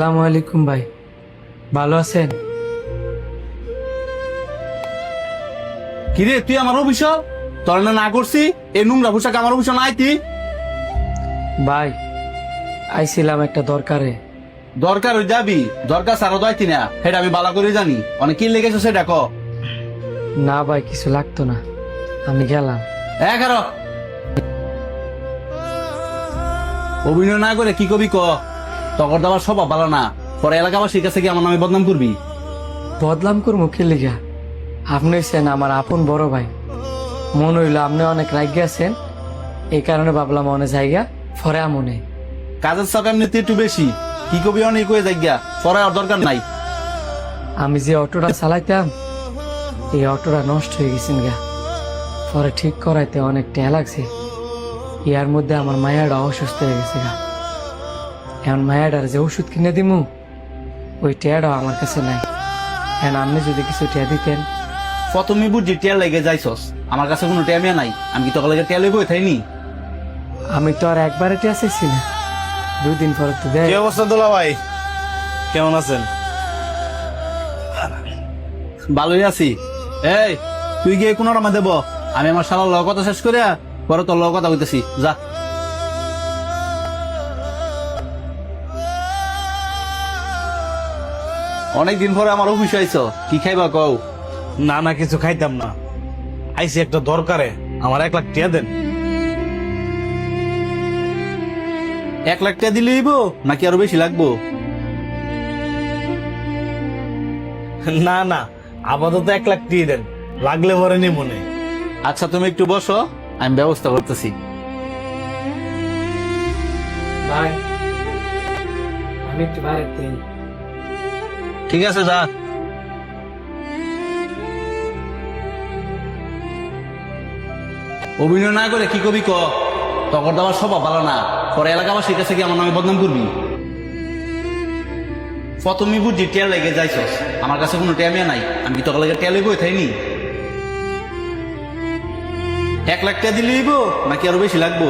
আসসালামু আলাইকুম ভাই, ভালো আছেন? কিরে তুই আমার অফিসর তোর না করছি এই নোংরা পোশাক আমার অফিসে না আইতি ভাই আইছিলাম একটা দরকারে। দরকার হয়ে যাবি দরকার সারা তো আইতি না সেটা আমি ভালো করে জানি অনেক কি লেগেছে সেটা ক না ভাই কিছু লাগতো না, আমি গেলাম। এগারো অভিনয় না করে কি কবি ক তকর দাবার স্বভাব ভালো না পরে এলাকাবাসীর কাছে কি আমার নামে বদনাম করবি বদলাম করবো কি লিগা? আপনি হচ্ছেন আমার আপন বড় ভাই, মন হইল আপনি অনেক রাগে আছেন, এই কারণে ভাবলাম অনেক জায়গা ফরে আমনে। কাজের চাপ এমনিতে একটু বেশি কি কবি অনেক হয়ে যাই গিয়া পরে আর দরকার নাই আমি যে অটোটা চালাইতাম এই অটোটা নষ্ট হয়ে গেছেন গা, পরে ঠিক করাইতে অনেক টাকা লাগছে। ইয়ার মধ্যে আমার মায়াটা অসুস্থ হয়ে গেছে গা, এখন মায়াটার যে ওষুধ কিনে দিমু ওই টাকাটাও আমার কাছে নাই। এখন আপনি যদি কিছু টাকা দিতেন। প্রথমে বুঝি টেল লেগে যাইছস আমার কাছে কোনো টেমিয়া নাই আমি কি তোকে লেগে টেলে বই থাইনি আমি তো আর একবারে টাকা চাইছি না, 2 দিন পরে তো দেয়। কি অবস্থা দোলা ভাই, কেমন আছেন? ভালোই আছি। এই তুই গিয়ে কোন রমা দেব আমি আমার শালার লগ কথা শেষ করে পরে তোর লগ কথা বলতেছি যা অনেকদিন পরে আমার অফিসে আইছো কি খাইবা কও না না কিছু খাইতাম না, আইসি একটা দরকারে, আমার 1 লাখ টাকা দেন। 1 লাখ টাকা দিলে হইব নাকি আরো বেশি লাগবো না না আপাতত 1 লাখ টাকা দেন, লাগলে পরে নি মনে। আচ্ছা তুমি একটু বসো আমি ব্যবস্থা করতেছি ভাই আমি একটু বাইরে দিই। ঠিক আছে যা অভিনয় না করে কি কবি ক তখন তো আমার স্বভাব ভালো না পরে এলাকাবাসীর কাছে কি আমার নামে বদনাম করবি প্রথমে বুঝি টেল লেগে যাইছস আমার কাছে কোনো টেমিয়া নাই আমি কি তোকে লেগে টেলে বই থাইনি 1 লাখ টাকা দিলে হইব নাকি আরো বেশি লাগবো